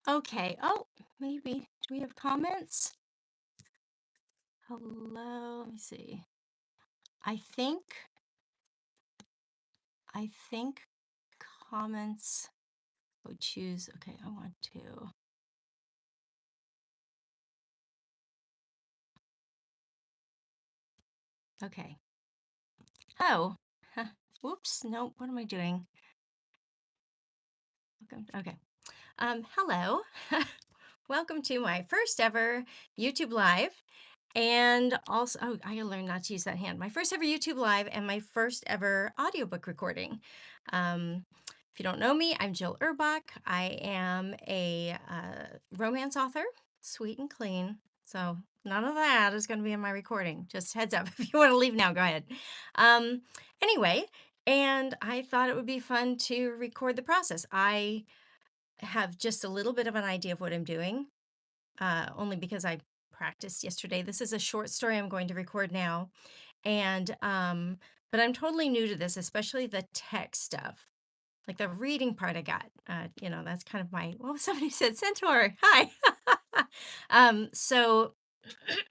Okay. Oh, maybe. Do we have comments? Hello. Let me see. I think, I think comments would choose. Okay, I want to. Okay. Oh, whoops. No, what am I doing? Okay. Hello. Welcome to my first ever YouTube Live. And also, oh, I gotta learn not to use that hand. My first ever YouTube Live and my first ever audiobook recording. If you don't know me, I'm Jill Urbach. I am a romance author, sweet and clean. So none of that is going to be in my recording. Just heads up. If you want to leave now, go ahead. Um, anyway, and I thought it would be fun to record the process. I have just a little bit of an idea of what I'm doing, only because I practiced yesterday. This is a short story I'm going to record now. And, but I'm totally new to this, especially the text stuff. Like the reading part I got, that's kind of my, well, somebody said centaur. Hi. So,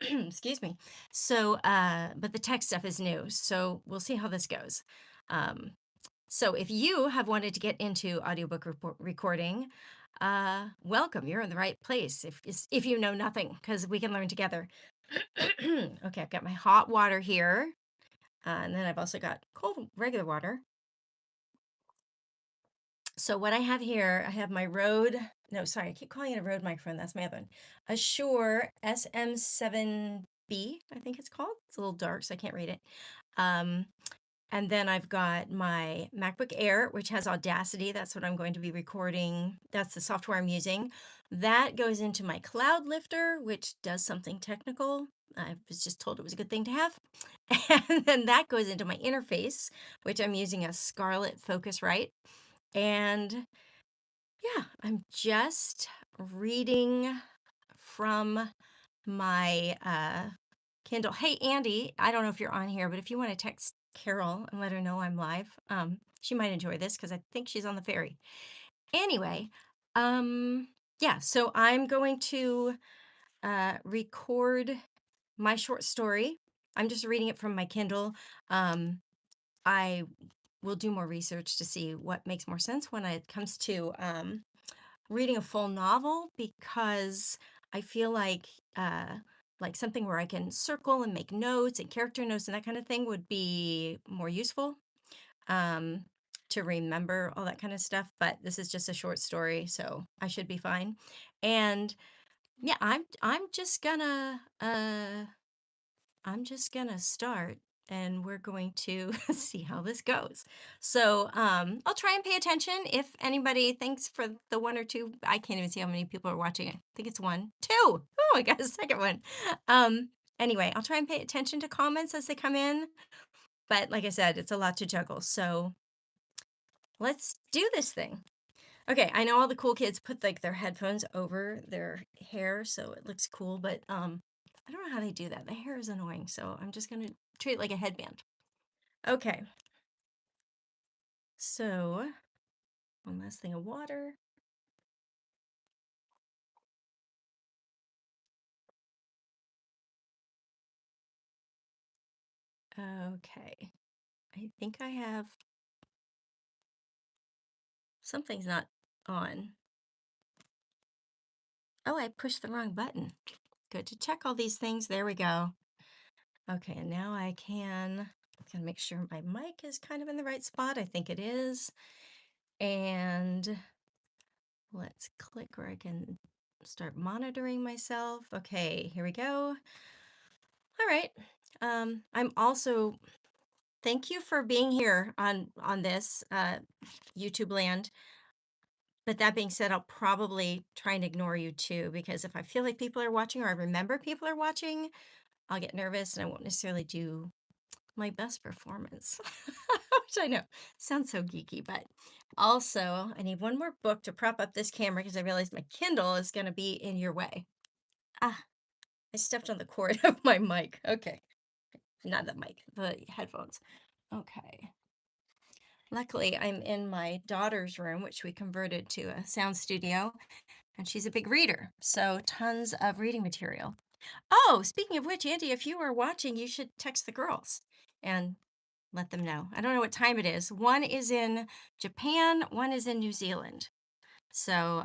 excuse me. So, but the text stuff is new. So we'll see how this goes. Um, so if you have wanted to get into audiobook recording, welcome. You're in the right place if you know nothing, because we can learn together. Okay, I've got my hot water here, and then I've also got cold regular water. So what I have here, I have my Rode, no, sorry, I keep calling it a Rode microphone. That's my other one. A Shure SM7B, I think it's called. It's a little dark, so I can't read it. And then I've got my MacBook Air, which has Audacity. That's what I'm going to be recording. That's the software I'm using. That goes into my Cloud Lifter, which does something technical. I was just told it was a good thing to have. And then that goes into my interface, which I'm using a Scarlett Focusrite. And yeah, I'm just reading from my Kindle. Hey, Andy, I don't know if you're on here, but if you want to text Carol and let her know I'm live, she might enjoy this because I think she's on the ferry. Anyway, yeah, so I'm going to record my short story. I'm just reading it from my Kindle. I will do more research to see what makes more sense when it comes to reading a full novel, because I feel like something where I can circle and make notes and character notes and that kind of thing would be more useful, um, to remember all that kind of stuff. But this is just a short story, so I should be fine. And yeah, I'm just gonna start, and we're going to see how this goes. So I'll try and pay attention. If anybody thinks for the one or two, I can't even see how many people are watching. I think it's one, two. Oh, I got a second one. Um, anyway, I'll try and pay attention to comments as they come in. But like I said, it's a lot to juggle. So let's do this thing. Okay, I know all the cool kids put like their headphones over their hair so it looks cool, but I don't know how they do that. The hair is annoying, so I'm just gonna treat it like a headband. Okay. So, one last thing of water. Okay. I think I have something's not on. Oh, I pushed the wrong button. Good to check all these things. There we go. Okay, and now I can make sure my mic is kind of in the right spot. I think it is. And let's click where I can start monitoring myself. Okay, here we go. All right. I'm also, thank you for being here on this YouTube land. But that being said, I'll probably try and ignore you too, because if I feel like people are watching or I remember people are watching, I'll get nervous and I won't necessarily do my best performance. Which I know sounds so geeky, but also I need one more book to prop up this camera because I realized my Kindle is going to be in your way. Ah, I stepped on the cord of my mic. Okay. Not the mic, the headphones. Okay. Luckily, I'm in my daughter's room, which we converted to a sound studio. and she's a big reader, so tons of reading material. Oh, speaking of which, Andy, if you are watching, you should text the girls and let them know. I don't know what time it is. One is in Japan, one is in New Zealand. So,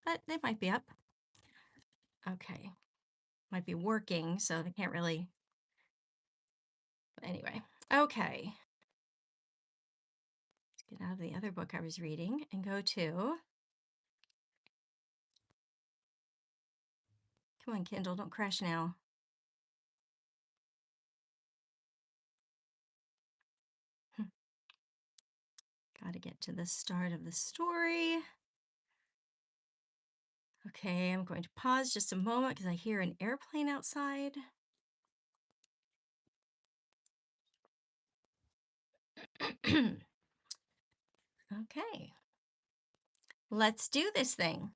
but they might be up. Okay. Might be working, so they can't really. Anyway, okay. Let's get out of the other book I was reading and go to. Come on, Kindle, don't crash now. Got to get to the start of the story. Okay, I'm going to pause just a moment because I hear an airplane outside. Okay, let's do this thing.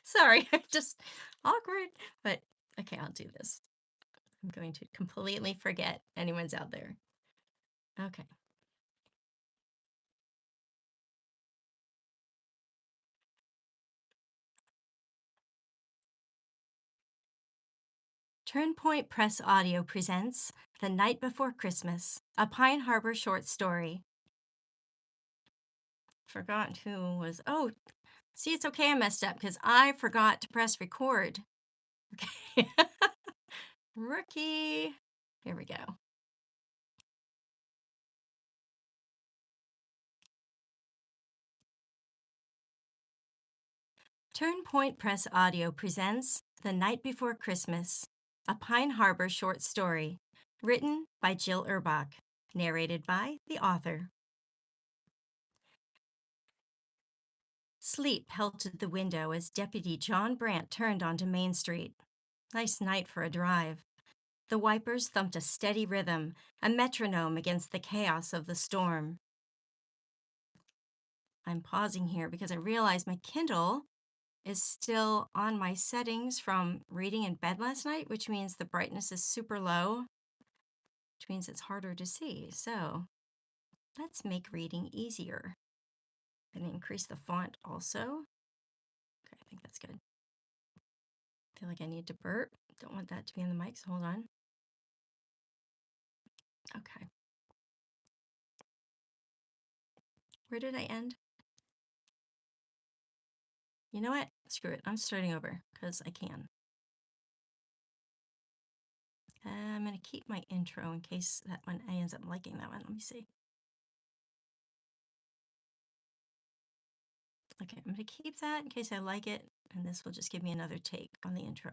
Sorry, I'm just awkward, but okay, I'll do this. I'm going to completely forget anyone's out there. Okay. Turnpoint Press Audio presents The Night Before Christmas, a Pine Harbor short story. Forgot who was. Oh, see, it's okay I messed up because I forgot to press record. Okay. Rookie. Here we go. Turnpoint Press Audio presents The Night Before Christmas, a Pine Harbor short story, written by Jill Urbach, narrated by the author. Sleep pelted the window as Deputy John Brandt turned onto Main Street. Nice night for a drive. The wipers thumped a steady rhythm, a metronome against the chaos of the storm. I'm pausing here because I realize my Kindle is still on my settings from reading in bed last night, which means the brightness is super low, which means it's harder to see. So let's make reading easier. And increase the font also. Okay, I think that's good. I feel like I need to burp. Don't want that to be in the mic, so hold on. Okay. Where did I end? You know what? Screw it. I'm starting over because I can. I'm going to keep my intro in case that one I ends up liking that one. Let me see. Okay, I'm going to keep that in case I like it, and this will just give me another take on the intro.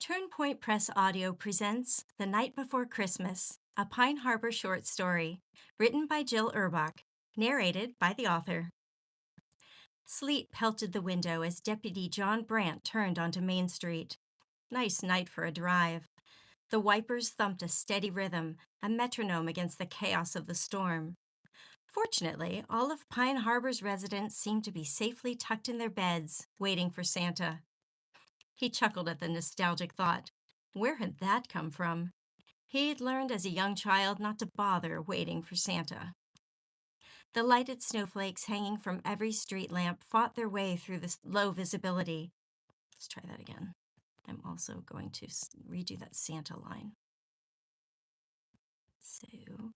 Turnpoint Press Audio presents The Night Before Christmas, a Pine Harbor short story, written by Jill Urbach, narrated by the author. Sleet pelted the window as Deputy John Brandt turned onto Main Street. Nice night for a drive. The wipers thumped a steady rhythm, a metronome against the chaos of the storm. Fortunately, all of Pine Harbor's residents seemed to be safely tucked in their beds, waiting for Santa. He chuckled at the nostalgic thought. Where had that come from? He'd learned as a young child not to bother waiting for Santa. The lighted snowflakes hanging from every street lamp fought their way through the low visibility. Let's try that again. I'm also going to redo that Santa line. So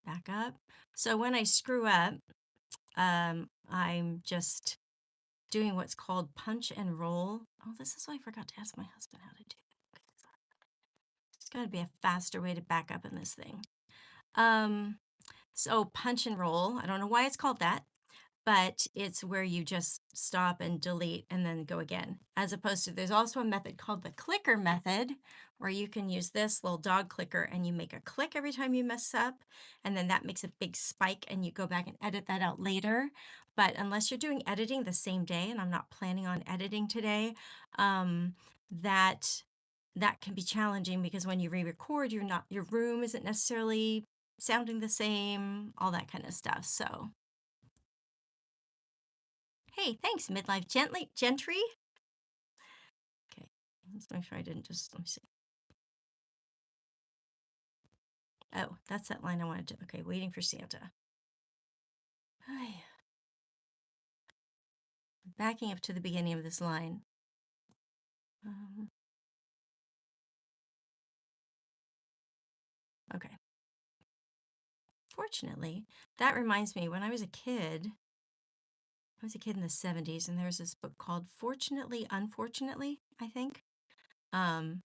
back up. So when I screw up, I'm just doing what's called punch and roll. Oh, this is what I forgot to ask my husband how to do. There's got to be a faster way to back up in this thing. So punch and roll, I don't know why it's called that, but it's where you just stop and delete and then go again. As opposed to, there's also a method called the clicker method, where you can use this little dog clicker and you make a click every time you mess up, and then that makes a big spike and you go back and edit that out later. But unless you're doing editing the same day, and I'm not planning on editing today, that can be challenging because when you re-record, your room isn't necessarily sounding the same, all that kind of stuff. So hey, thanks, Midlife Gentry. Let's make sure I didn't just, let me see. Oh, that's that line I wanted to, okay, waiting for Santa. Ay, backing up to the beginning of this line. Um, okay. Fortunately, that reminds me, when I was a kid in the 70s, and there was this book called Fortunately, Unfortunately, I think. Um,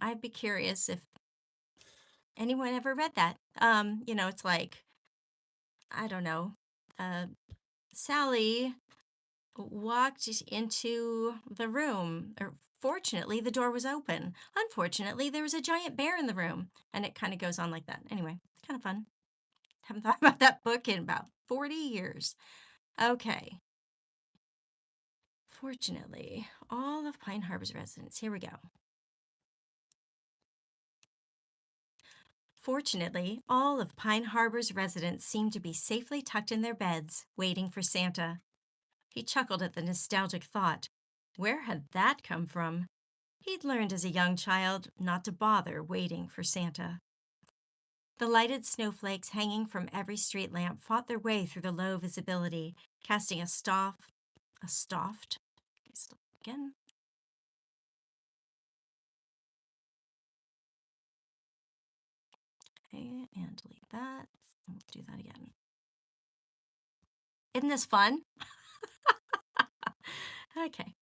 I'd be curious if anyone ever read that. It's like, I don't know, uh, Sally walked into the room, or fortunately, the door was open. Unfortunately, there was a giant bear in the room. And it kind of goes on like that. Anyway, it's kind of fun. Haven't thought about that book in about 40 years. Okay. Fortunately, all of Pine Harbor's residents. Here we go. Fortunately, all of Pine Harbor's residents seemed to be safely tucked in their beds, waiting for Santa. He chuckled at the nostalgic thought. Where had that come from? He'd learned as a young child not to bother waiting for Santa. The lighted snowflakes hanging from every street lamp fought their way through the low visibility, casting a stoffed, again, okay, and delete that. And we'll do that again. Isn't this fun? Okay.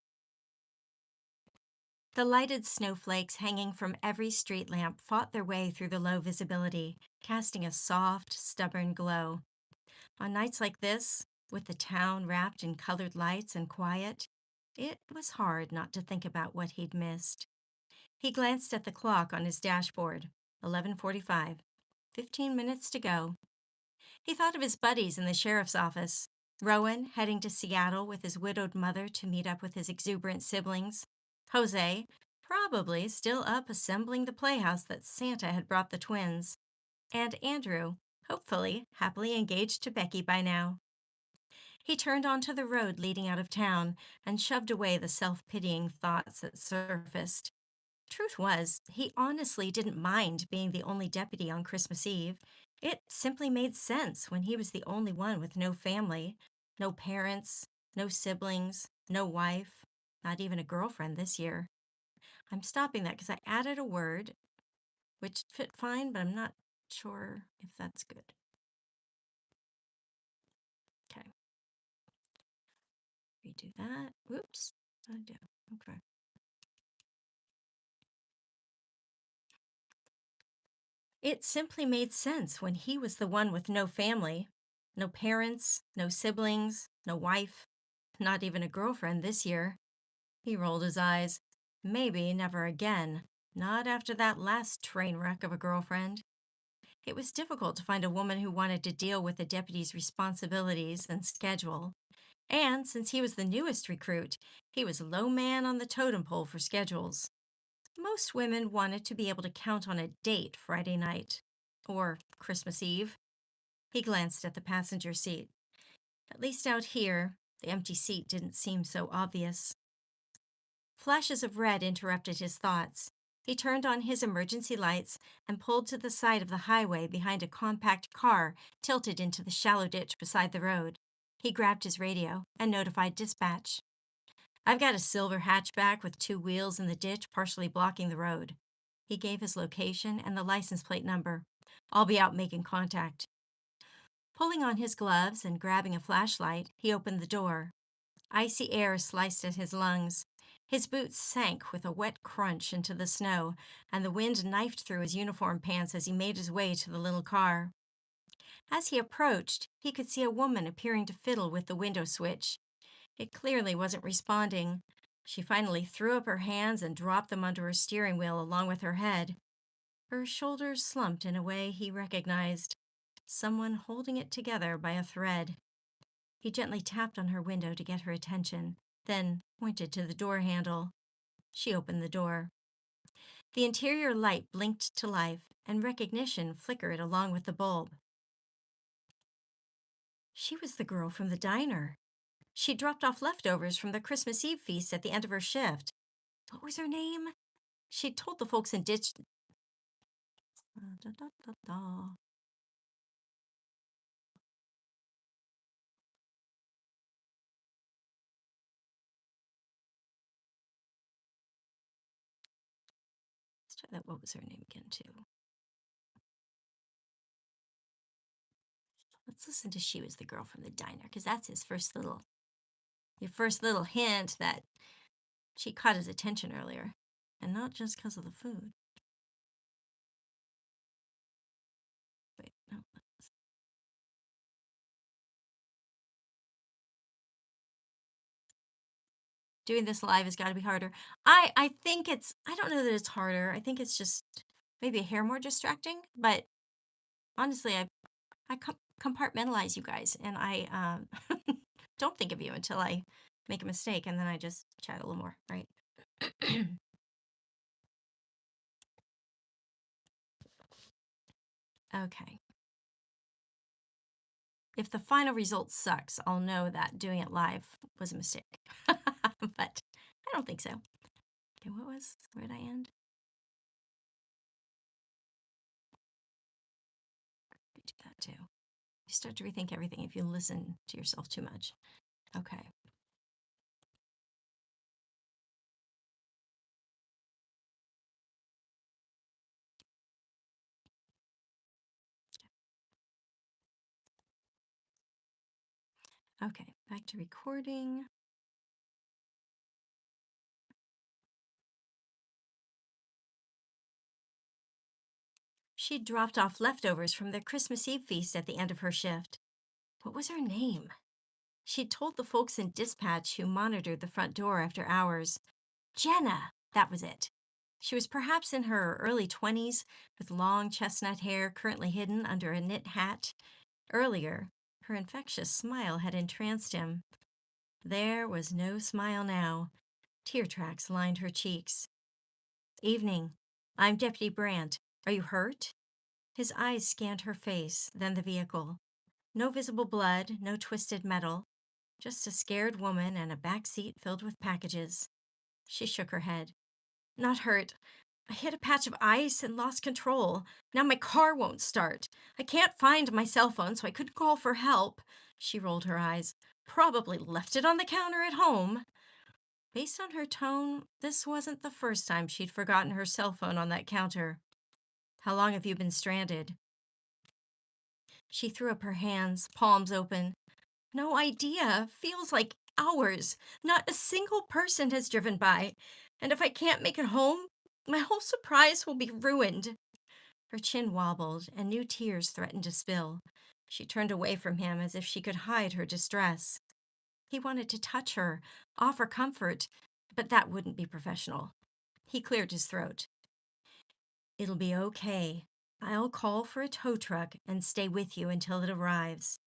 The lighted snowflakes hanging from every street lamp fought their way through the low visibility, casting a soft, stubborn glow. On nights like this, with the town wrapped in colored lights and quiet, it was hard not to think about what he'd missed. He glanced at the clock on his dashboard. 11:45. 15 minutes to go. He thought of his buddies in the sheriff's office. Rowan heading to Seattle with his widowed mother to meet up with his exuberant siblings. Jose, probably still up assembling the playhouse that Santa had brought the twins. And Andrew, hopefully happily engaged to Becky by now. He turned onto the road leading out of town and shoved away the self-pitying thoughts that surfaced. Truth was, he honestly didn't mind being the only deputy on Christmas Eve. It simply made sense when he was the only one with no family, no parents, no siblings, no wife, not even a girlfriend this year. I'm stopping that because I added a word which fit fine, but I'm not sure if that's good. Okay. Redo that. Whoops. I do. Okay. It simply made sense when he was the one with no family, no parents, no siblings, no wife, not even a girlfriend this year. He rolled his eyes. Maybe never again. Not after that last train wreck of a girlfriend. It was difficult to find a woman who wanted to deal with the deputy's responsibilities and schedule. And since he was the newest recruit, he was low man on the totem pole for schedules. Most women wanted to be able to count on a date Friday night. Or Christmas Eve. He glanced at the passenger seat. At least out here, the empty seat didn't seem so obvious. Flashes of red interrupted his thoughts. He turned on his emergency lights and pulled to the side of the highway behind a compact car tilted into the shallow ditch beside the road. He grabbed his radio and notified dispatch. I've got a silver hatchback with two wheels in the ditch partially blocking the road. He gave his location and the license plate number. I'll be out making contact. Pulling on his gloves and grabbing a flashlight, he opened the door. Icy air sliced at his lungs. His boots sank with a wet crunch into the snow, and the wind knifed through his uniform pants as he made his way to the little car. As he approached, he could see a woman appearing to fiddle with the window switch. It clearly wasn't responding. She finally threw up her hands and dropped them onto her steering wheel along with her head. Her shoulders slumped in a way he recognized. Someone holding it together by a thread. He gently tapped on her window to get her attention, then pointed to the door handle. She opened the door. The interior light blinked to life, and recognition flickered along with the bulb. She was the girl from the diner. She dropped off leftovers from the Christmas Eve feast at the end of her shift. What was her name? She told the folks in ditch. Da, da, da, da. Let's try that. What was her name again, too? Let's listen to She Was the Girl from the Diner, because that's your first little hint that she caught his attention earlier. And not just because of the food. Wait, no. Doing this live has got to be harder. I think I don't know that it's harder. I think it's just maybe a hair more distracting. But honestly, I compartmentalize you guys, and I don't think of you until I make a mistake, and then I just chat a little more, right? Okay. If the final result sucks, I'll know that doing it live was a mistake. But I don't think so. Okay, where did I end? I do that too. You start to rethink everything if you listen to yourself too much. Okay. Okay, back to recording. She'd dropped off leftovers from their Christmas Eve feast at the end of her shift. What was her name? She'd told the folks in dispatch who monitored the front door after hours. Jenna, that was it. She was perhaps in her early 20s, with long chestnut hair currently hidden under a knit hat. Earlier, her infectious smile had entranced him. There was no smile now. Tear tracks lined her cheeks. Evening. I'm Deputy Brandt. Are you hurt? His eyes scanned her face, then the vehicle. No visible blood, no twisted metal. Just a scared woman and a back seat filled with packages. She shook her head. Not hurt. I hit a patch of ice and lost control. Now my car won't start. I can't find my cell phone, so I couldn't call for help. She rolled her eyes. Probably left it on the counter at home. Based on her tone, this wasn't the first time she'd forgotten her cell phone on that counter. How long have you been stranded? She threw up her hands, palms open. No idea. Feels like hours. Not a single person has driven by. And if I can't make it home, my whole surprise will be ruined. Her chin wobbled, and new tears threatened to spill. She turned away from him as if she could hide her distress. He wanted to touch her, offer comfort, but that wouldn't be professional. He cleared his throat. It'll be okay. I'll call for a tow truck and stay with you until it arrives.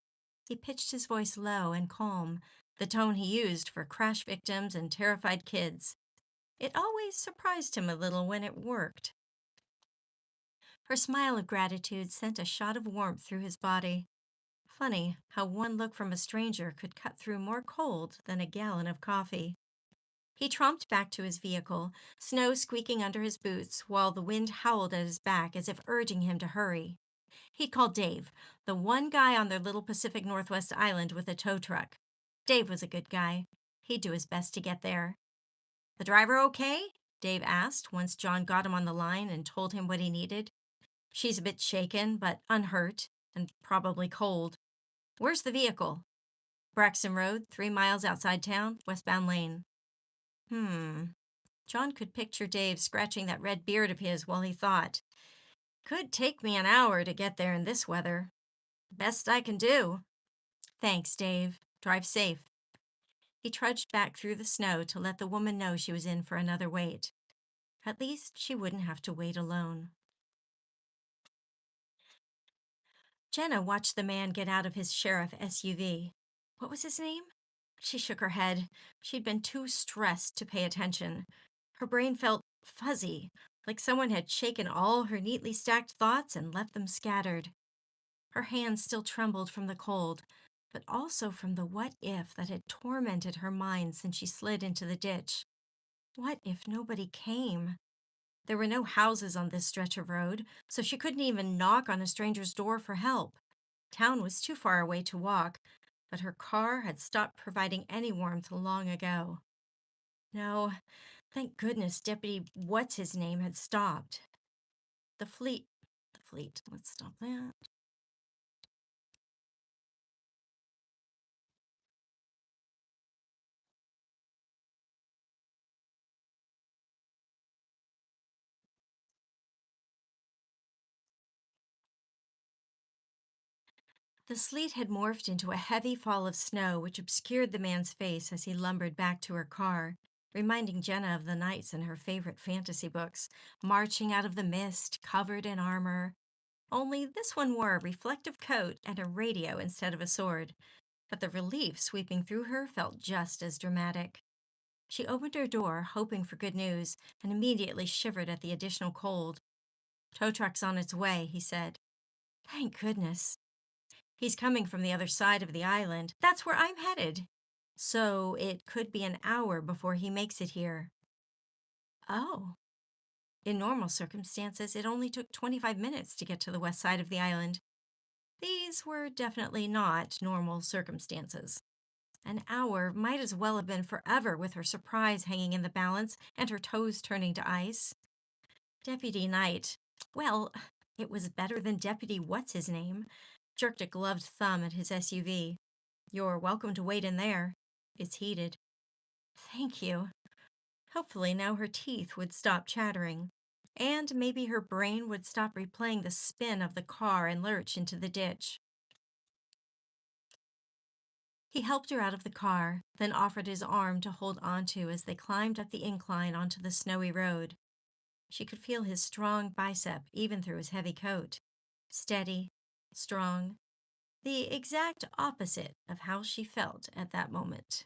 He pitched his voice low and calm, the tone he used for crash victims and terrified kids. It always surprised him a little when it worked. Her smile of gratitude sent a shot of warmth through his body. Funny how one look from a stranger could cut through more cold than a gallon of coffee. He tromped back to his vehicle, snow squeaking under his boots while the wind howled at his back as if urging him to hurry. He'd called Dave, the one guy on their little Pacific Northwest island with a tow truck. Dave was a good guy. He'd do his best to get there. The driver okay? Dave asked once John got him on the line and told him what he needed. She's a bit shaken, but unhurt, and probably cold. Where's the vehicle? Braxton Road, 3 miles outside town, westbound lane. John could picture Dave scratching that red beard of his while he thought. Could take me an hour to get there in this weather. Best I can do. Thanks, Dave. Drive safe. He trudged back through the snow to let the woman know she was in for another wait. At least she wouldn't have to wait alone. Jenna watched the man get out of his sheriff SUV. What was his name? She shook her head. She'd been too stressed to pay attention. Her brain felt fuzzy, like someone had shaken all her neatly stacked thoughts and left them scattered. Her hands still trembled from the cold, but also from the what if that had tormented her mind since she slid into the ditch. What if nobody came? There were no houses on this stretch of road, so she couldn't even knock on a stranger's door for help. Town was too far away to walk, but her car had stopped providing any warmth long ago. No, thank goodness Deputy What's His Name had stopped. The fleet, let's stop that. The sleet had morphed into a heavy fall of snow which obscured the man's face as he lumbered back to her car, reminding Jenna of the nights in her favorite fantasy books, marching out of the mist, covered in armor. Only this one wore a reflective coat and a radio instead of a sword, but the relief sweeping through her felt just as dramatic. She opened her door, hoping for good news, and immediately shivered at the additional cold. "Tow truck's on its way," he said. "Thank goodness." "He's coming from the other side of the island. That's where I'm headed." "So it could be an hour before he makes it here." "Oh." In normal circumstances, it only took 25 minutes to get to the west side of the island. These were definitely not normal circumstances. An hour might as well have been forever with her surprise hanging in the balance and her toes turning to ice. Deputy Knight, well, it was better than Deputy What's His Name, jerked a gloved thumb at his SUV. "You're welcome to wait in there. It's heated." "Thank you." Hopefully now her teeth would stop chattering. And maybe her brain would stop replaying the spin of the car and lurch into the ditch. He helped her out of the car, then offered his arm to hold onto as they climbed up the incline onto the snowy road. She could feel his strong bicep even through his heavy coat. Steady, strong, the exact opposite of how she felt at that moment.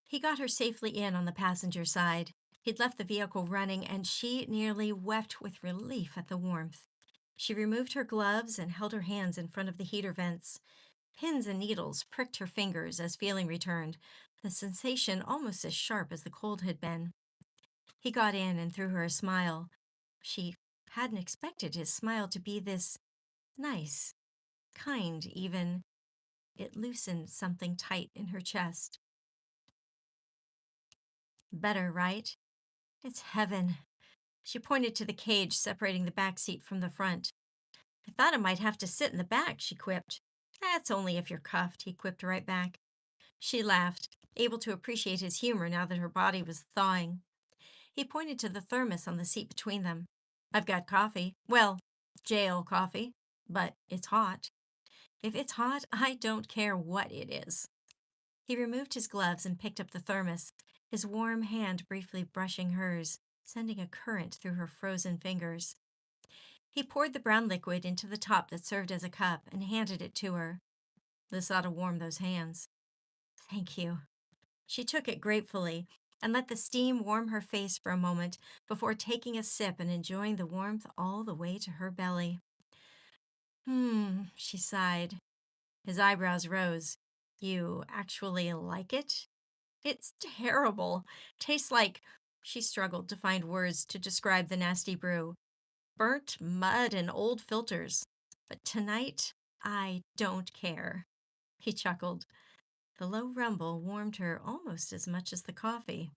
He got her safely in on the passenger side. He'd left the vehicle running, and she nearly wept with relief at the warmth. She removed her gloves and held her hands in front of the heater vents. Pins and needles pricked her fingers as feeling returned, the sensation almost as sharp as the cold had been. He got in and threw her a smile. She hadn't expected his smile to be this nice, kind, even. It loosened something tight in her chest. "Better, right?" "It's heaven." She pointed to the cage separating the back seat from the front. "I thought I might have to sit in the back," she quipped. "That's only if you're cuffed," he quipped right back. She laughed, able to appreciate his humor now that her body was thawing. He pointed to the thermos on the seat between them. "I've got coffee. Well, jail coffee. But it's hot. If it's hot, I don't care what it is." He removed his gloves and picked up the thermos, his warm hand briefly brushing hers, sending a current through her frozen fingers. He poured the brown liquid into the top that served as a cup and handed it to her. "This ought to warm those hands." "Thank you." She took it gratefully and let the steam warm her face for a moment before taking a sip and enjoying the warmth all the way to her belly. She sighed. His eyebrows rose. "You actually like it?" "It's terrible. Tastes like—" She struggled to find words to describe the nasty brew. "Burnt mud and old filters. But tonight, I don't care." He chuckled. The low rumble warmed her almost as much as the coffee.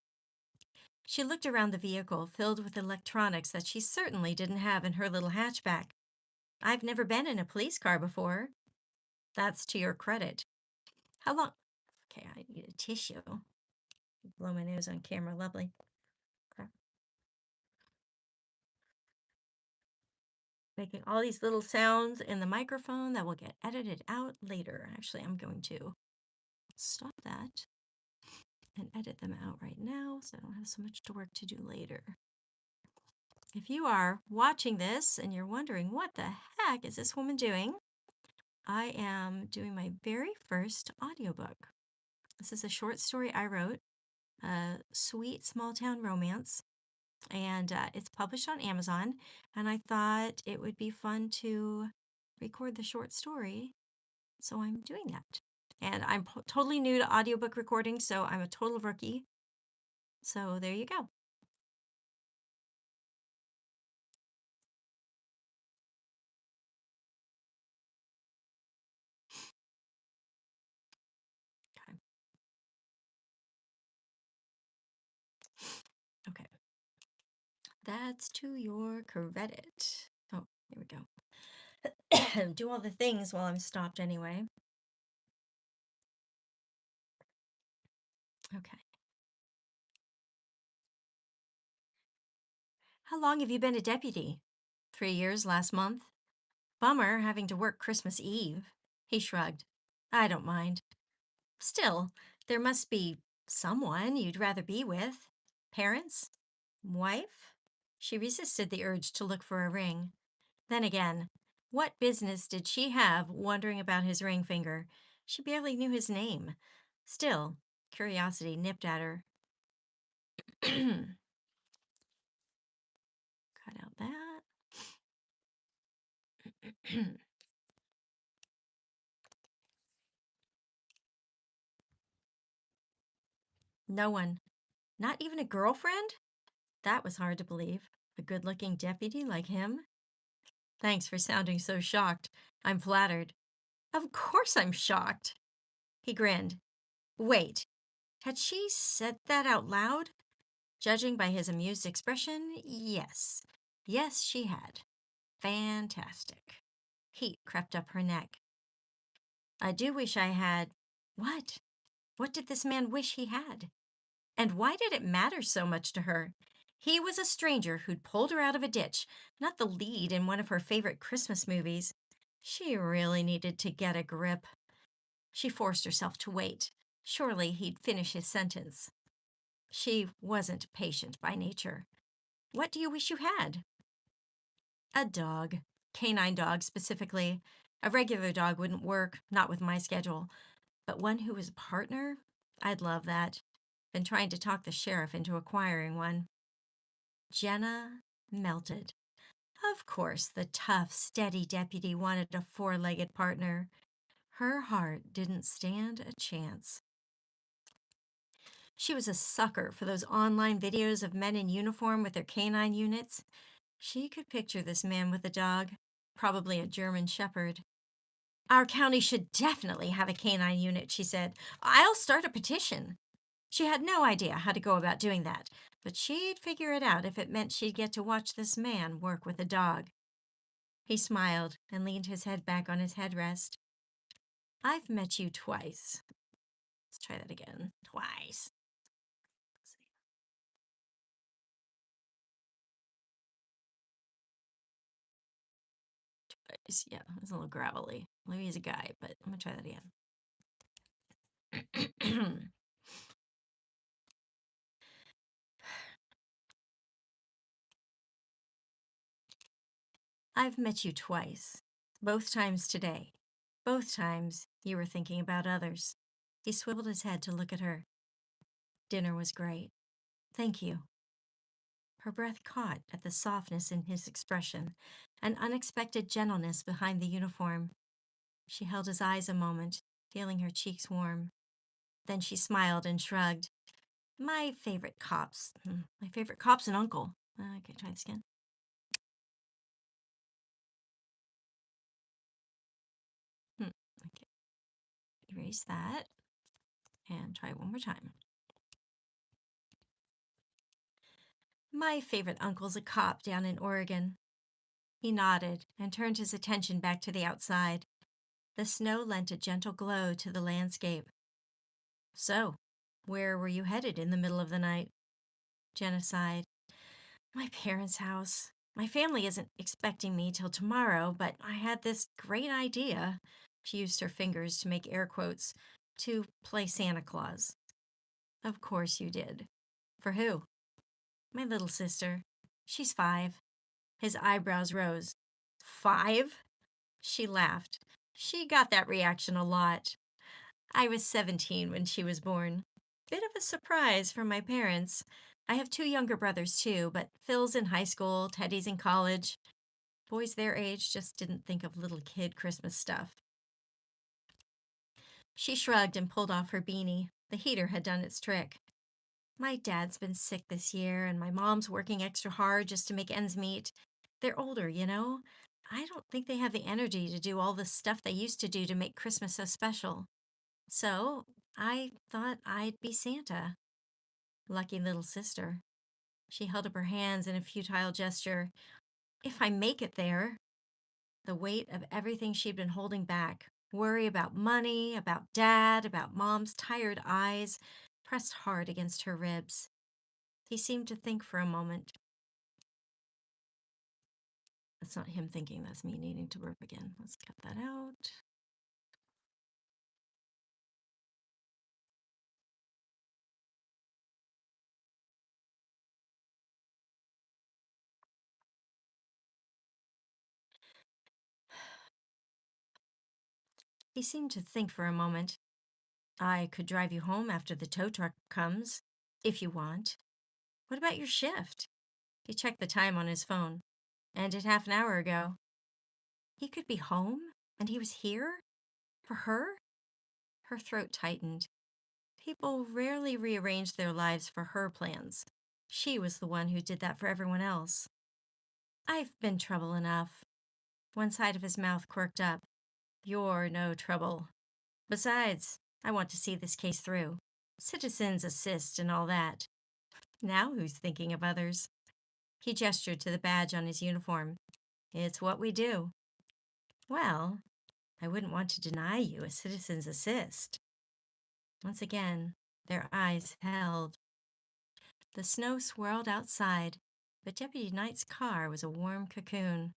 She looked around the vehicle, filled with electronics that she certainly didn't have in her little hatchback. "I've never been in a police car before." "That's to your credit." "How long—" Okay, I need a tissue. Blow my nose on camera, lovely. Okay. Making all these little sounds in the microphone that will get edited out later. Actually, I'm going to stop that and edit them out right now so I don't have so much work to do later. If you are watching this and you're wondering, what the heck is this woman doing? I am doing my very first audiobook. This is a short story I wrote, a sweet small town romance, and it's published on Amazon. And I thought it would be fun to record the short story So I'm doing that. And I'm totally new to audiobook recording, so I'm a total rookie. So there you go. Okay. Okay. That's to your credit. Oh, here we go. Do all the things while I'm stopped anyway. Okay. How long have you been a deputy? 3 years last month. Bummer having to work Christmas Eve. He shrugged. I don't mind. Still, there must be someone you'd rather be with. Parents? Wife? She resisted the urge to look for a ring. Then again, what business did she have wondering about his ring finger? She barely knew his name. Still, curiosity nipped at her. Cut out that. No one. Not even a girlfriend? That was hard to believe. A good looking deputy like him? Thanks for sounding so shocked. I'm flattered. Of course I'm shocked. He grinned. Wait, had she said that out loud? Judging by his amused expression, yes. Yes, she had. Fantastic. Heat crept up her neck. I do wish I had. What? What did this man wish he had? And why did it matter so much to her? He was a stranger who'd pulled her out of a ditch, not the lead in one of her favorite Christmas movies. She really needed to get a grip. She forced herself to wait. Surely he'd finish his sentence. She wasn't patient by nature. What do you wish you had? A dog. Canine dog, specifically. A regular dog wouldn't work, not with my schedule. But one who was a partner? I'd love that. Been trying to talk the sheriff into acquiring one. Jenna melted. Of course, the tough, steady deputy wanted a four-legged partner. Her heart didn't stand a chance. She was a sucker for those online videos of men in uniform with their canine units. She could picture this man with a dog, probably a German shepherd. Our county should definitely have a canine unit, she said. I'll start a petition. She had no idea how to go about doing that, but she'd figure it out if it meant she'd get to watch this man work with a dog. He smiled and leaned his head back on his headrest. I've met you twice. Let's try that again. Twice. Yeah, it's a little gravelly. Maybe he's a guy, but I'm gonna try that again. I've met you twice, both times today. Both times you were thinking about others. He swiveled his head to look at her. Dinner was great. Thank you. Her breath caught at the softness in his expression, an unexpected gentleness behind the uniform. She held his eyes a moment, feeling her cheeks warm. Then she smiled and shrugged. My favorite cops. My favorite cop's an uncle. Okay, try this again. Okay, erase that and try one more time. My favorite uncle's a cop down in Oregon. He nodded and turned his attention back to the outside. The snow lent a gentle glow to the landscape. So, where were you headed in the middle of the night? Jenna sighed. My parents' house. My family isn't expecting me till tomorrow, but I had this great idea. She used her fingers to make air quotes to play Santa Claus. Of course you did. For who? My little sister. She's 5. His eyebrows rose. 5? She laughed. She got that reaction a lot. I was 17 when she was born. Bit of a surprise for my parents. I have 2 younger brothers too, but Phil's in high school, Teddy's in college. Boys their age just didn't think of little kid Christmas stuff. She shrugged and pulled off her beanie. The heater had done its trick. My dad's been sick this year, and my mom's working extra hard just to make ends meet. They're older, you know? I don't think they have the energy to do all the stuff they used to do to make Christmas so special. So I thought I'd be Santa. Lucky little sister. She held up her hands in a futile gesture. If I make it there, the weight of everything she'd been holding back, worry about money, about dad, about mom's tired eyes, pressed hard against her ribs. He seemed to think for a moment. That's not him thinking, that's me needing to burp again. Let's cut that out. He seemed to think for a moment. I could drive you home after the tow truck comes, if you want. What about your shift? He checked the time on his phone. Ended half an hour ago. He could be home, and he was here? For her? Her throat tightened. People rarely rearranged their lives for her plans. She was the one who did that for everyone else. I've been trouble enough. One side of his mouth quirked up. You're no trouble. Besides, I want to see this case through. Citizens assist and all that. Now who's thinking of others? He gestured to the badge on his uniform. It's what we do. Well, I wouldn't want to deny you a citizen's assist. Once again, their eyes held. The snow swirled outside, but Deputy Knight's car was a warm cocoon.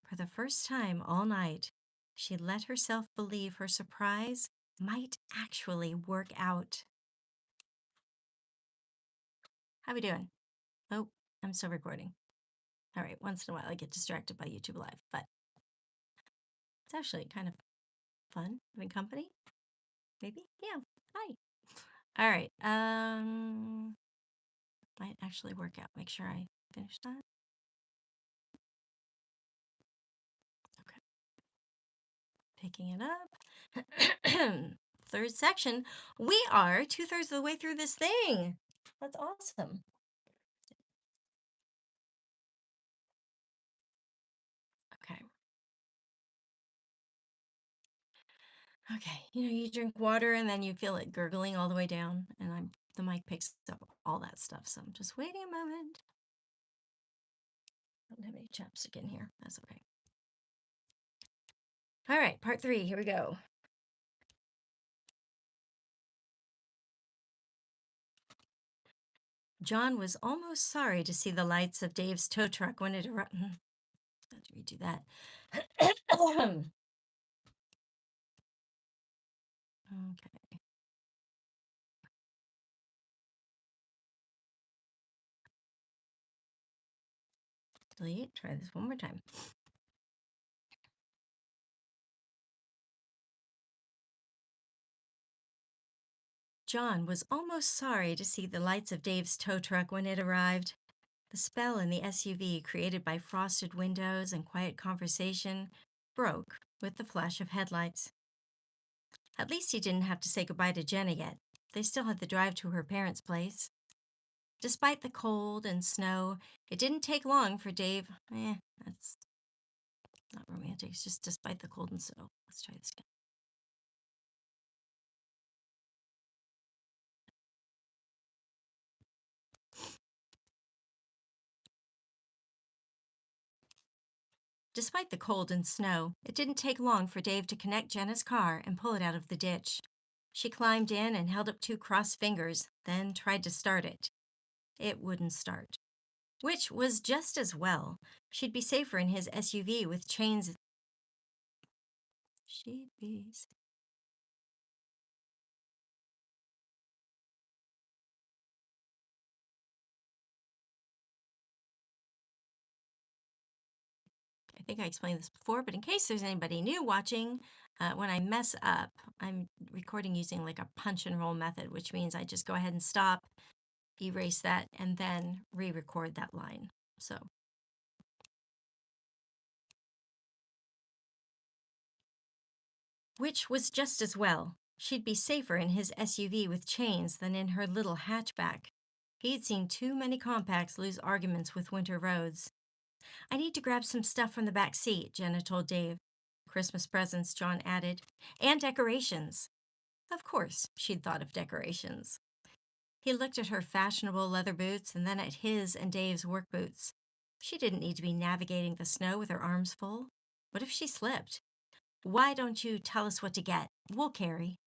For the first time all night, she let herself believe her surprise might actually work out. How we doing? Oh, I'm still recording. All right, once in a while I get distracted by YouTube Live, but it's actually kind of fun having company. Maybe? Yeah. Hi. All right. Might actually work out. Make sure I finish that. Okay. Picking it up. Third section. We are 2/3 of the way through this thing. That's awesome. Okay. Okay. You drink water and then you feel it gurgling all the way down, and the mic picks up all that stuff. So I'm just waiting a moment. I don't have any chapstick in here. That's okay. All right, part 3. Here we go. John was almost sorry to see the lights of Dave's tow truck when it arrived. Have to redo that. Okay. Delete. Try this one more time. John was almost sorry to see the lights of Dave's tow truck when it arrived. The spell in the SUV, created by frosted windows and quiet conversation, broke with the flash of headlights. At least he didn't have to say goodbye to Jenna yet. They still had the drive to her parents' place. Despite the cold and snow, it didn't take long for Dave. That's not romantic. It's just despite the cold and snow. Let's try this again. Despite the cold and snow, it didn't take long for Dave to connect Jenna's car and pull it out of the ditch. She climbed in and held up 2 crossed fingers, then tried to start it. It wouldn't start. Which was just as well. She'd be safer in his SUV with chains. She'd be safe. I think I explained this before, but in case there's anybody new watching, when I mess up, I'm recording using like a punch and roll method, which means I just go ahead and stop, erase that, and then re-record that line. So, which was just as well. She'd be safer in his SUV with chains than in her little hatchback. He'd seen too many compacts lose arguments with winter roads. I need to grab some stuff from the back seat, Jenna told Dave. Christmas presents, John added, and decorations. Of course, she'd thought of decorations. He looked at her fashionable leather boots and then at his and Dave's work boots. She didn't need to be navigating the snow with her arms full. What if she slipped? Why don't you tell us what to get? We'll carry.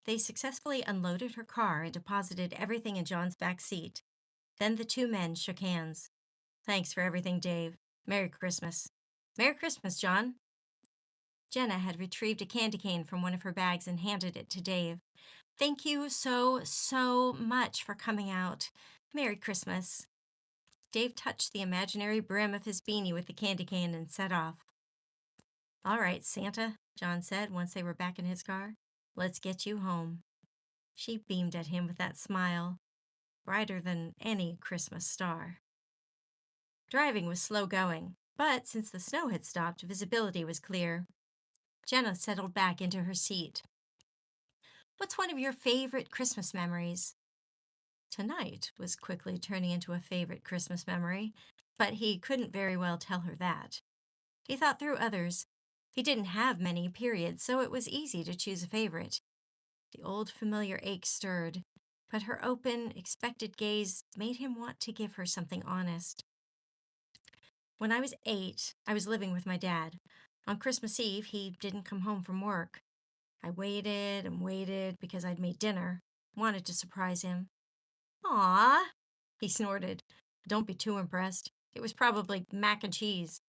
They successfully unloaded her car and deposited everything in John's back seat. Then the two men shook hands. Thanks for everything, Dave. Merry Christmas. Merry Christmas, John. Jenna had retrieved a candy cane from one of her bags and handed it to Dave. Thank you so much for coming out. Merry Christmas. Dave touched the imaginary brim of his beanie with the candy cane and set off. All right, Santa, John said once they were back in his car. Let's get you home. She beamed at him with that smile, brighter than any Christmas star. Driving was slow going, but since the snow had stopped, visibility was clear. Jenna settled back into her seat. What's one of your favorite Christmas memories? Tonight was quickly turning into a favorite Christmas memory, but he couldn't very well tell her that. He thought through others. He didn't have many, period, so it was easy to choose a favorite. The old familiar ache stirred, but her open, expected gaze made him want to give her something honest. When I was 8, I was living with my dad. On Christmas Eve, he didn't come home from work. I waited and waited because I'd made dinner, wanted to surprise him. Aw, he snorted. Don't be too impressed. It was probably mac and cheese.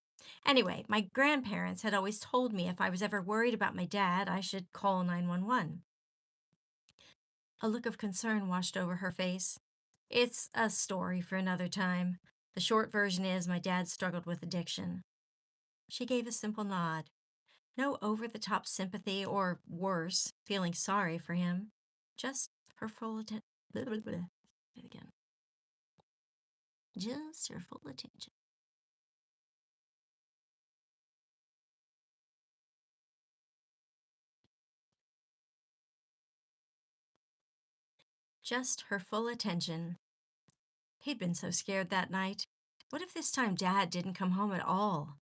Anyway, my grandparents had always told me if I was ever worried about my dad, I should call 911. A look of concern washed over her face. It's a story for another time. The short version is my dad struggled with addiction. She gave a simple nod. No over-the-top sympathy or, worse, feeling sorry for him. Just her full attention. Again. Just her full attention. Just her full attention. He'd been so scared that night. What if this time Dad didn't come home at all?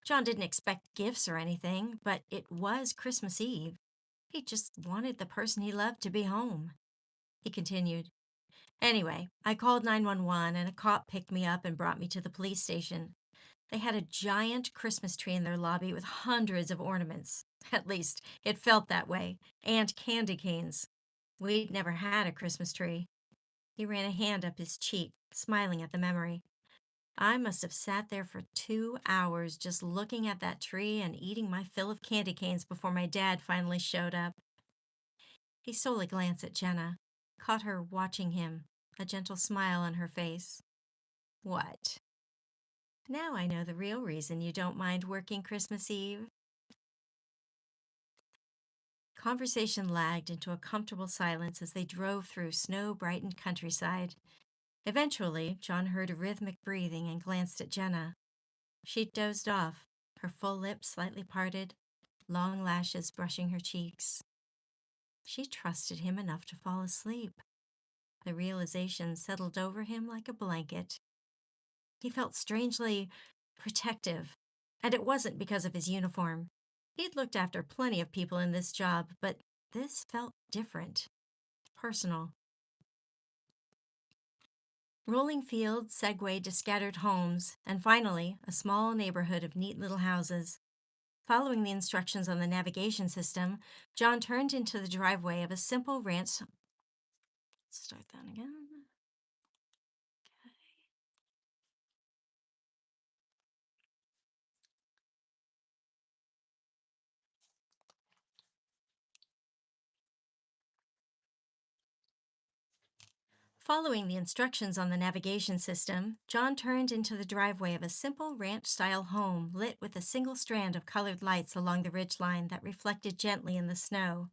John didn't expect gifts or anything, but it was Christmas Eve. He just wanted the person he loved to be home. He continued. Anyway, I called 911 and a cop picked me up and brought me to the police station. They had a giant Christmas tree in their lobby with hundreds of ornaments. At least, it felt that way. And candy canes. We'd never had a Christmas tree. He ran a hand up his cheek, smiling at the memory. I must have sat there for 2 hours just looking at that tree and eating my fill of candy canes before my dad finally showed up. He stole a glance at Jenna, caught her watching him, a gentle smile on her face. What? Now I know the real reason you don't mind working Christmas Eve. Conversation lagged into a comfortable silence as they drove through snow-brightened countryside. Eventually, John heard a rhythmic breathing and glanced at Jenna. She'd dozed off, her full lips slightly parted, long lashes brushing her cheeks. She trusted him enough to fall asleep. The realization settled over him like a blanket. He felt strangely protective, and it wasn't because of his uniform. He'd looked after plenty of people in this job, but this felt different, personal. Rolling fields segued to scattered homes, and finally, a small neighborhood of neat little houses. Following the instructions on the navigation system, John turned into the driveway of a simple ranch. Let's start that again. Following the instructions on the navigation system, John turned into the driveway of a simple ranch-style home lit with a single strand of colored lights along the ridgeline that reflected gently in the snow.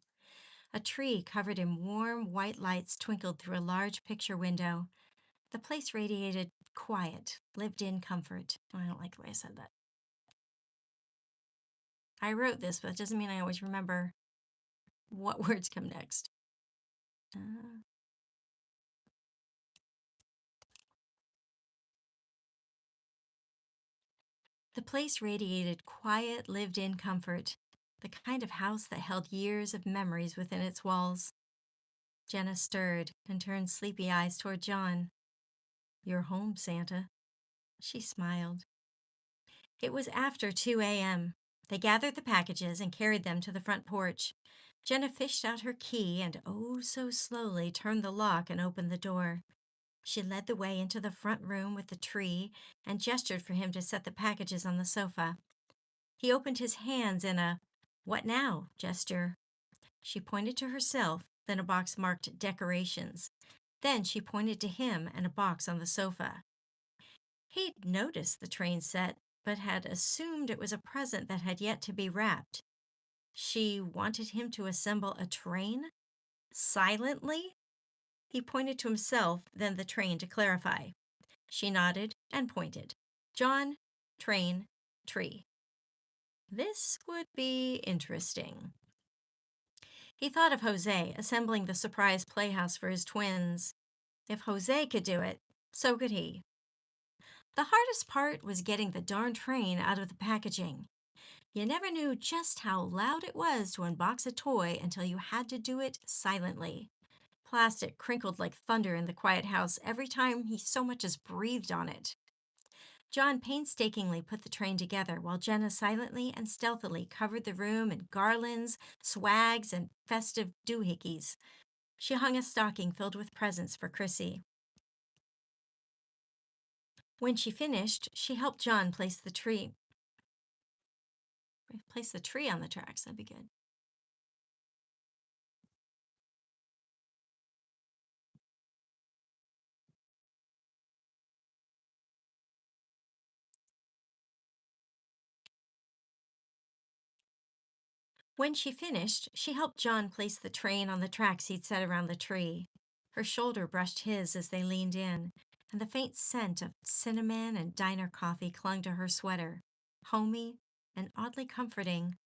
A tree covered in warm, white lights twinkled through a large picture window. The place radiated quiet, lived-in comfort. Oh, I don't like the way I said that. I wrote this, but it doesn't mean I always remember. What words come next? Uh, the place radiated quiet, lived in comfort, the kind of house that held years of memories within its walls. Jenna stirred and turned sleepy eyes toward John. "You're home, Santa." She smiled. It was after 2 a.m. They gathered the packages and carried them to the front porch. Jenna fished out her key and oh so slowly turned the lock and opened the door. She led the way into the front room with the tree and gestured for him to set the packages on the sofa. He opened his hands in a "what now" gesture. She pointed to herself, then a box marked decorations. Then she pointed to him and a box on the sofa. He'd noticed the train set, but had assumed it was a present that had yet to be wrapped. She wanted him to assemble a train? Silently? He pointed to himself, then the train to clarify. She nodded and pointed. John, train, tree. This would be interesting. He thought of Jose assembling the surprise playhouse for his twins. If Jose could do it, so could he. The hardest part was getting the darn train out of the packaging. You never knew just how loud it was to unbox a toy until you had to do it silently. Plastic crinkled like thunder in the quiet house every time he so much as breathed on it. John painstakingly put the train together while Jenna silently and stealthily covered the room in garlands, swags, and festive doohickeys. She hung a stocking filled with presents for Chrissy. When she finished, she helped John place the tree on the tracks. That'd be good. When she finished, she helped John place the train on the tracks he'd set around the tree. Her shoulder brushed his as they leaned in, and the faint scent of cinnamon and diner coffee clung to her sweater, homey and oddly comforting.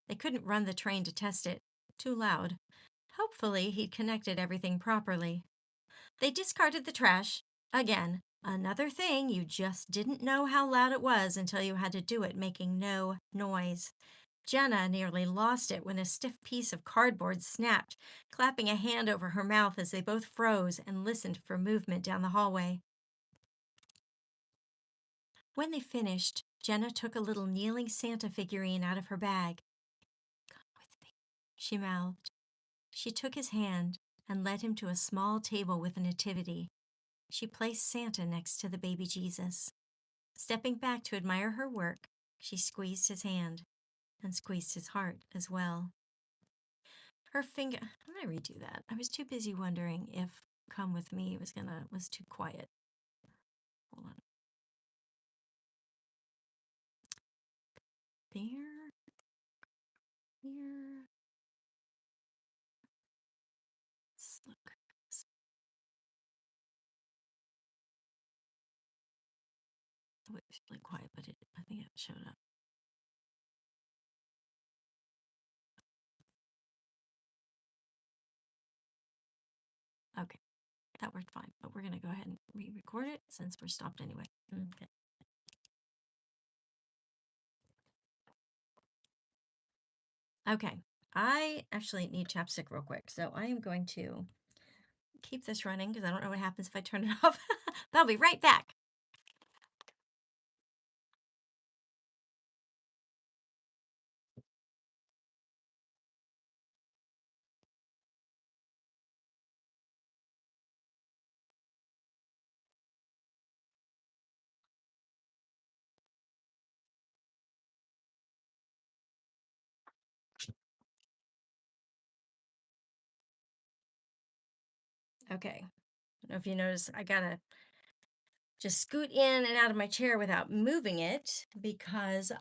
They couldn't run the train to test it. Too loud. Hopefully, he'd connected everything properly. They discarded the trash. Again, another thing you just didn't know how loud it was until you had to do it making no noise. Jenna nearly lost it when a stiff piece of cardboard snapped, clapping a hand over her mouth as they both froze and listened for movement down the hallway. When they finished, Jenna took a little kneeling Santa figurine out of her bag. "Come with me," she mouthed. She took his hand and led him to a small table with a nativity. She placed Santa next to the baby Jesus. Stepping back to admire her work, she squeezed his hand and squeezed his heart as well. Her finger, I'm gonna redo that. I was too busy wondering if "come with me" was too quiet. Hold on. There, here. Let's look. Oh, it was really quiet, but I think it showed up. Okay, that worked fine, but we're gonna go ahead and re-record it since we're stopped anyway. Okay. Okay, I actually need chapstick real quick, so I am going to keep this running because I don't know what happens if I turn it off. But I'll be right back. Okay, I don't know if you notice, I gotta just scoot in and out of my chair without moving it because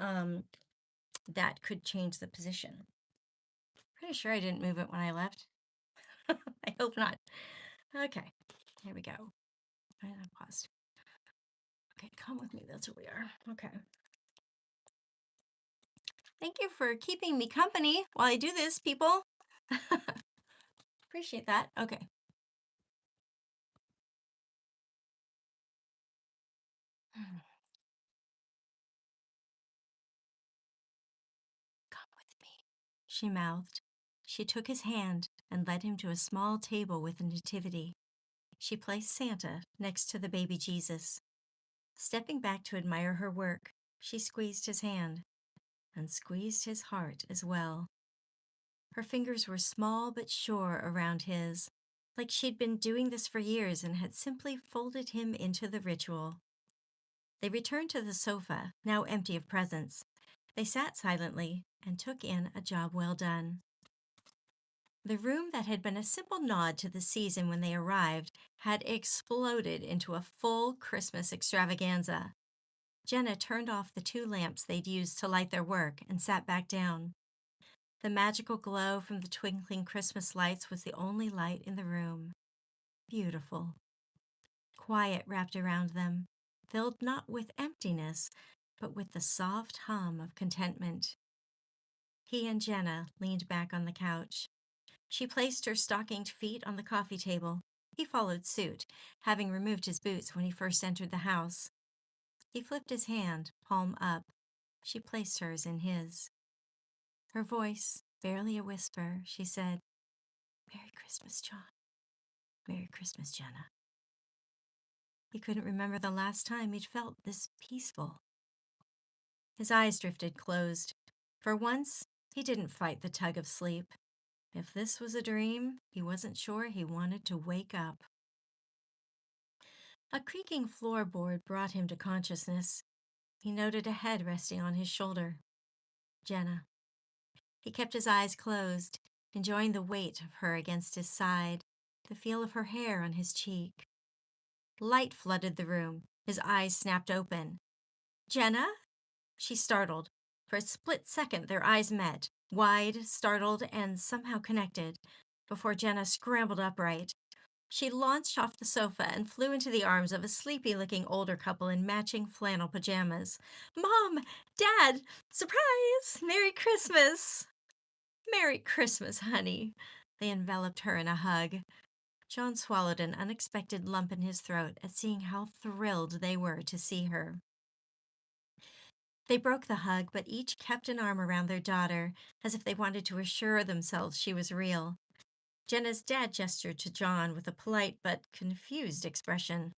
that could change the position. Pretty sure I didn't move it when I left. I hope not. Okay, here we go. And I paused. Okay, come with me. That's where we are. Okay. Thank you for keeping me company while I do this, people. Appreciate that. Okay. "Hmm, come with me," she mouthed. She took his hand and led him to a small table with a nativity. She placed Santa next to the baby Jesus. Stepping back to admire her work, she squeezed his hand and squeezed his heart as well. Her fingers were small but sure around his, like she'd been doing this for years and had simply folded him into the ritual. They returned to the sofa, now empty of presents. They sat silently and took in a job well done. The room that had been a simple nod to the season when they arrived had exploded into a full Christmas extravaganza. Jenna turned off the two lamps they'd used to light their work and sat back down. The magical glow from the twinkling Christmas lights was the only light in the room. Beautiful. Quiet wrapped around them, filled not with emptiness, but with the soft hum of contentment. He and Jenna leaned back on the couch. She placed her stockinged feet on the coffee table. He followed suit, having removed his boots when he first entered the house. He flipped his hand, palm up. She placed hers in his. Her voice, barely a whisper, she said, "Merry Christmas, John. Merry Christmas, Jenna." He couldn't remember the last time he'd felt this peaceful. His eyes drifted closed. For once, he didn't fight the tug of sleep. If this was a dream, he wasn't sure he wanted to wake up. A creaking floorboard brought him to consciousness. He noted a head resting on his shoulder. Jenna. He kept his eyes closed, enjoying the weight of her against his side, the feel of her hair on his cheek. Light flooded the room. His eyes snapped open. "Jenna?" She startled. For a split second, their eyes met, wide, startled, and somehow connected, before Jenna scrambled upright. She launched off the sofa and flew into the arms of a sleepy-looking older couple in matching flannel pajamas. "Mom! Dad! Surprise! Merry Christmas!" "Merry Christmas, honey." They enveloped her in a hug. John swallowed an unexpected lump in his throat at seeing how thrilled they were to see her. They broke the hug, but each kept an arm around their daughter, as if they wanted to assure themselves she was real. Jenna's dad gestured to John with a polite but confused expression.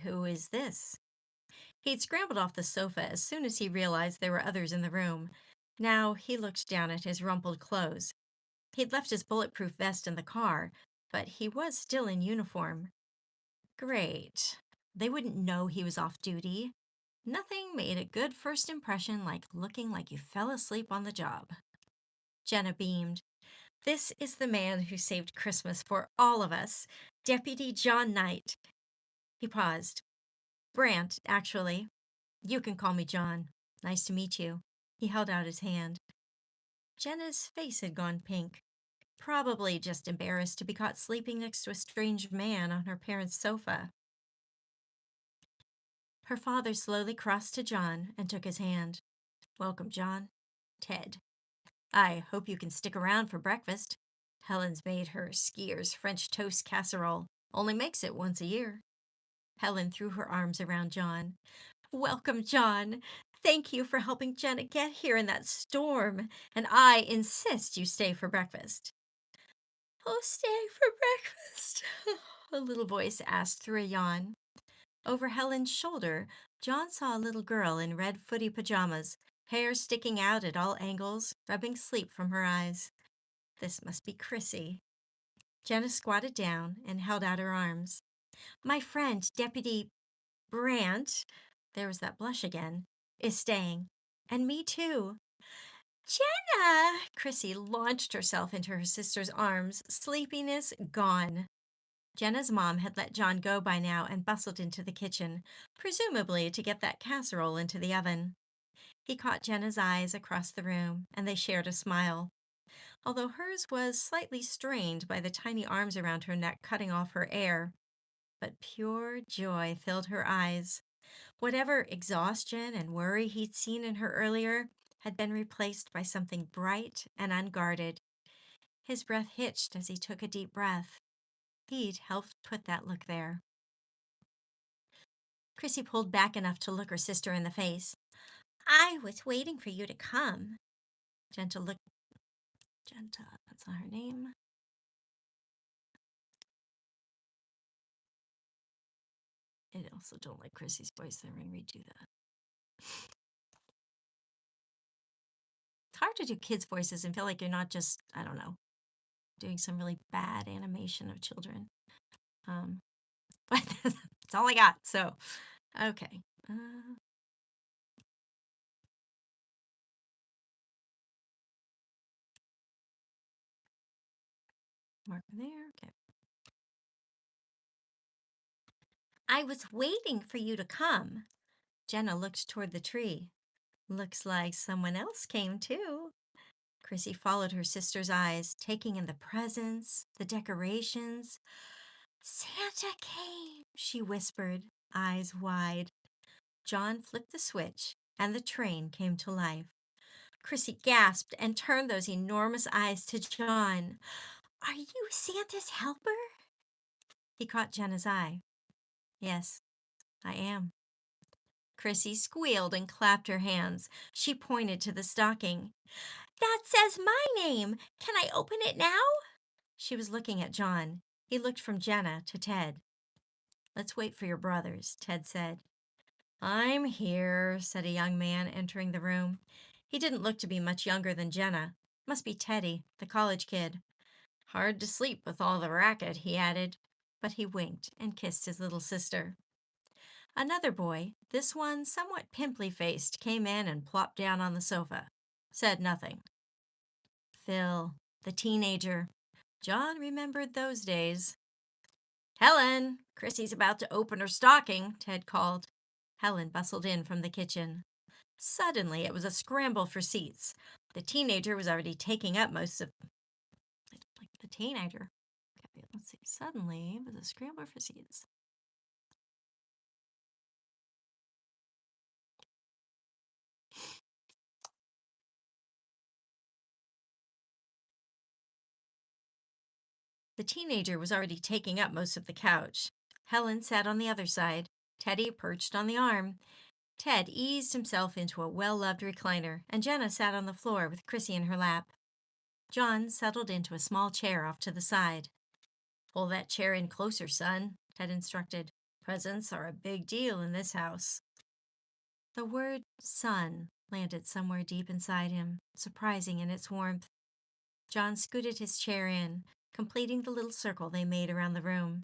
"Who is this?" He'd scrambled off the sofa as soon as he realized there were others in the room. Now he looked down at his rumpled clothes. He'd left his bulletproof vest in the car, but he was still in uniform. Great. They wouldn't know he was off duty. Nothing made a good first impression like looking like you fell asleep on the job. Jenna beamed. "This is the man who saved Christmas for all of us, Deputy John Knight." He paused. "Brant, actually. You can call me John. Nice to meet you." He held out his hand. Jenna's face had gone pink. Probably just embarrassed to be caught sleeping next to a strange man on her parents' sofa. Her father slowly crossed to John and took his hand. "Welcome, John. Ted. I hope you can stick around for breakfast. Helen's made her skier's French toast casserole. Only makes it once a year." Helen threw her arms around John. "Welcome, John. Thank you for helping Jenna get here in that storm. And I insist you stay for breakfast." "Oh, stay for breakfast," a little voice asked through a yawn. Over Helen's shoulder, John saw a little girl in red footy pajamas, hair sticking out at all angles, rubbing sleep from her eyes. This must be Chrissy. Jenna squatted down and held out her arms. "My friend, Deputy Brant," there was that blush again, "is staying. And me too." "Jenna!" Chrissy launched herself into her sister's arms, sleepiness gone. Jenna's mom had let John go by now and bustled into the kitchen, presumably to get that casserole into the oven. He caught Jenna's eyes across the room, and they shared a smile, although hers was slightly strained by the tiny arms around her neck cutting off her air. But pure joy filled her eyes. Whatever exhaustion and worry he'd seen in her earlier had been replaced by something bright and unguarded. His breath hitched as he took a deep breath. He'd helped put that look there. Chrissy pulled back enough to look her sister in the face. I was waiting for you to come. Genta, that's not her name. I also don't like Chrissy's voice. I'm going to redo that. It's hard to do kids' voices and feel like you're not just, I don't know, doing some really bad animation of children. But that's all I got. So, okay. Mark there. Okay. I was waiting for you to come. Jenna looked toward the tree. Looks like someone else came too. Chrissy followed her sister's eyes, taking in the presents, the decorations. Santa came, she whispered, eyes wide. John flipped the switch, and the train came to life. Chrissy gasped and turned those enormous eyes to John. Are you Santa's helper? He caught Jenna's eye. Yes, I am. Chrissy squealed and clapped her hands. She pointed to the stocking. That says my name. Can I open it now? She was looking at John. He looked from Jenna to Ted. Let's wait for your brothers, Ted said. I'm here, said a young man entering the room. He didn't look to be much younger than Jenna. Must be Teddy, the college kid. Hard to sleep with all the racket, he added. But he winked and kissed his little sister. Another boy, this one somewhat pimply-faced, came in and plopped down on the sofa. Said nothing. Phil, the teenager. John remembered those days. Helen, Chrissy's about to open her stocking, Ted called. Helen bustled in from the kitchen. Suddenly, it was a scramble for seats. The teenager was already taking up most of... Like the teenager. Okay, let's see. Suddenly, it was a scramble for seats. The teenager was already taking up most of the couch. Helen sat on the other side. Teddy perched on the arm. Ted eased himself into a well-loved recliner, and Jenna sat on the floor with Chrissy in her lap. John settled into a small chair off to the side. Pull that chair in closer, son, Ted instructed. Presents are a big deal in this house. The word son landed somewhere deep inside him, surprising in its warmth. John scooted his chair in, completing the little circle they made around the room.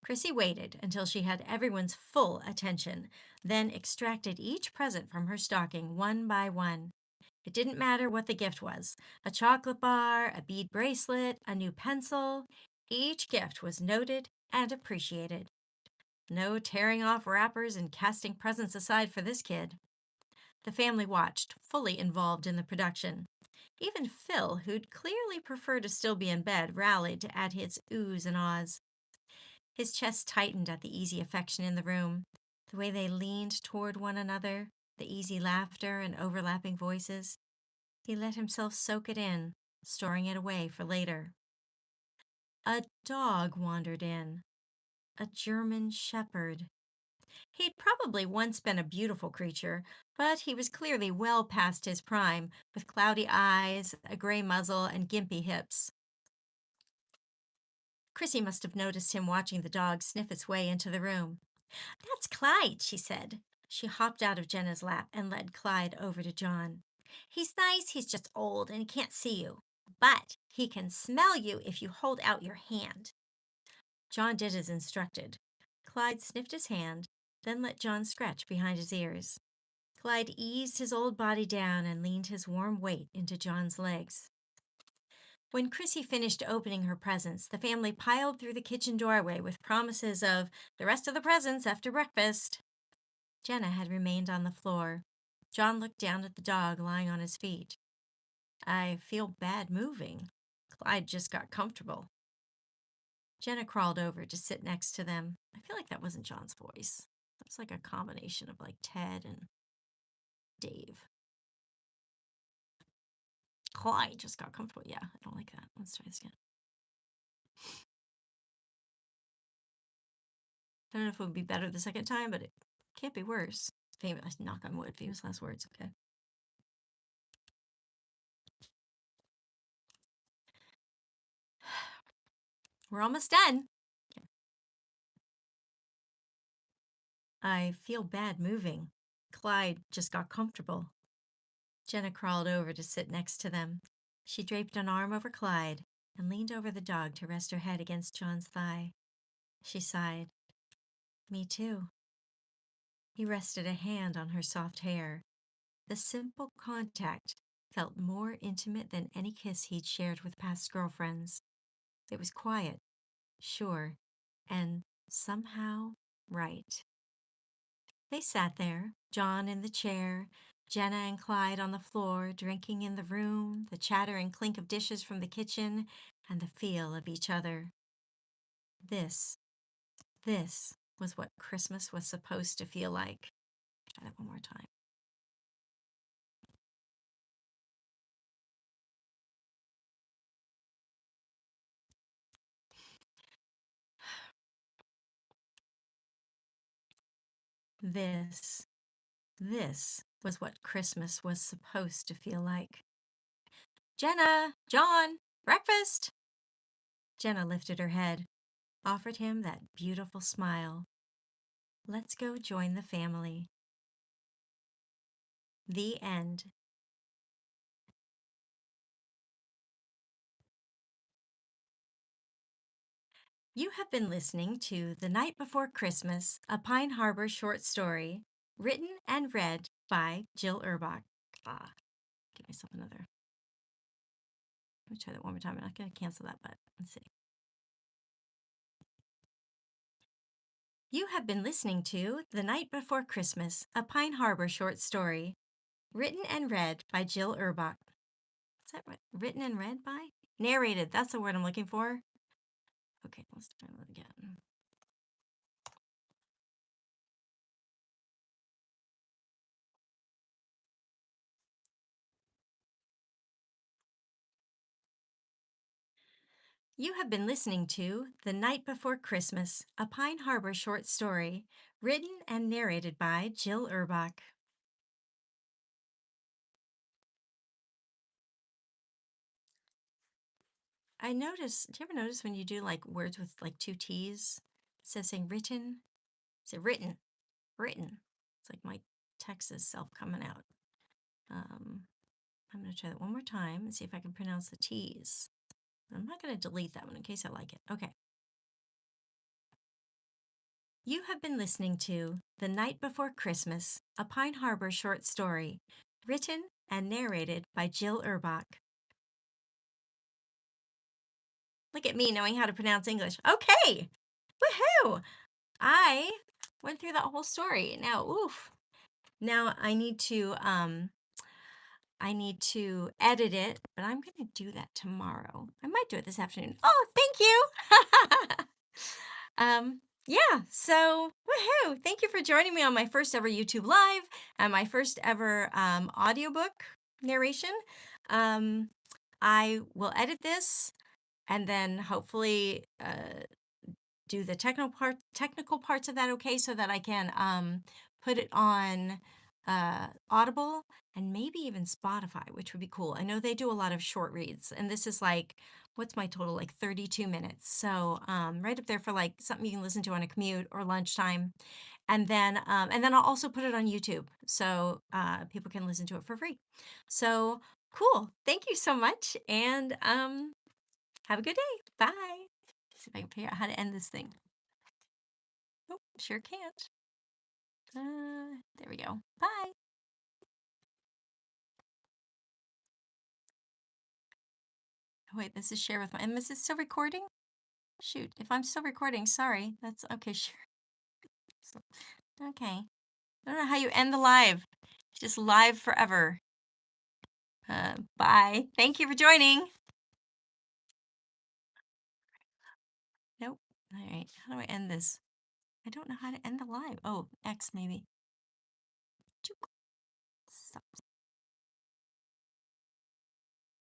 Chrissy waited until she had everyone's full attention, then extracted each present from her stocking one by one. It didn't matter what the gift was, a chocolate bar, a bead bracelet, a new pencil. Each gift was noted and appreciated. No tearing off wrappers and casting presents aside for this kid. The family watched, fully involved in the production. Even Phil, who'd clearly prefer to still be in bed, rallied to add his oohs and ahs. His chest tightened at the easy affection in the room, the way they leaned toward one another, the easy laughter and overlapping voices. He let himself soak it in, storing it away for later. A dog wandered in, a German shepherd. He'd probably once been a beautiful creature, but he was clearly well past his prime, with cloudy eyes, a gray muzzle, and gimpy hips. Chrissy must have noticed him watching the dog sniff its way into the room. That's Clyde, she said. She hopped out of Jenna's lap and led Clyde over to John. He's nice, he's just old and he can't see you. But he can smell you if you hold out your hand. John did as instructed. Clyde sniffed his hand, then let John scratch behind his ears. Clyde eased his old body down and leaned his warm weight into John's legs. When Chrissy finished opening her presents, the family piled through the kitchen doorway with promises of the rest of the presents after breakfast. Jenna had remained on the floor. John looked down at the dog lying on his feet. I feel bad moving. Clyde just got comfortable. Jenna crawled over to sit next to them. I feel like that wasn't John's voice. That was like a combination of like Ted and Dave. Clyde just got comfortable. Yeah, I don't like that. Let's try this again. I don't know if it would be better the second time, but it can't be worse. Famous, knock on wood, famous last words. Okay. We're almost done. Okay. I feel bad moving. Clyde just got comfortable. Jenna crawled over to sit next to them. She draped an arm over Clyde and leaned over the dog to rest her head against John's thigh. She sighed. Me too. He rested a hand on her soft hair. The simple contact felt more intimate than any kiss he'd shared with past girlfriends. It was quiet, sure, and somehow right. They sat there, John in the chair, Jenna and Clyde on the floor, drinking in the room, the chatter and clink of dishes from the kitchen, and the feel of each other. This, this was what Christmas was supposed to feel like. Try that one more time. This, this was what Christmas was supposed to feel like. Jenna, John, breakfast! Jenna lifted her head, offered him that beautiful smile. Let's go join the family. The end. You have been listening to The Night Before Christmas, a Pine Harbor short story, written and read by Jill Urbach. Give myself another. Let me try that one more time. I'm not going to cancel that, but let's see. You have been listening to The Night Before Christmas, a Pine Harbor short story, written and read by Jill Urbach. Is that right? Written and read by? Narrated. That's the word I'm looking for. Okay, let's try that again. You have been listening to The Night Before Christmas, a Pine Harbor short story, written and narrated by Jill Urbach. I notice, do you ever notice when you do like words with like two T's, instead of saying written, say written, written. It's like my Texas self coming out. I'm going to try that one more time and see if I can pronounce the T's. I'm not going to delete that one in case I like it. Okay. You have been listening to The Night Before Christmas, a Pine Harbor short story, written and narrated by Jill Urbach. Look at me knowing how to pronounce English. Okay, woohoo! I went through that whole story. Now, oof. Now I need to edit it, but I'm going to do that tomorrow. I might do it this afternoon. Oh, thank you. Yeah, so woohoo! Thank you for joining me on my first ever YouTube Live and my first ever audiobook narration. I will edit this and then hopefully do the technical parts of that okay, so that I can put it on Audible and maybe even Spotify, which would be cool. I know they do a lot of short reads, and this is like, what's my total? Like 32 minutes. So right up there for like something you can listen to on a commute or lunchtime. And then I'll also put it on YouTube so people can listen to it for free. So cool. Thank you so much, and have a good day. Bye. See if I can figure out how to end this thing. Oh, sure can't. There we go. Bye. Oh, wait, this is share with my. And is it still recording? Shoot, if I'm still recording, sorry. That's okay. Sure. Okay. I don't know how you end the live. Just live forever. Bye. Thank you for joining. Nope. All right. How do I end this? I don't know how to end the live. Oh, X maybe.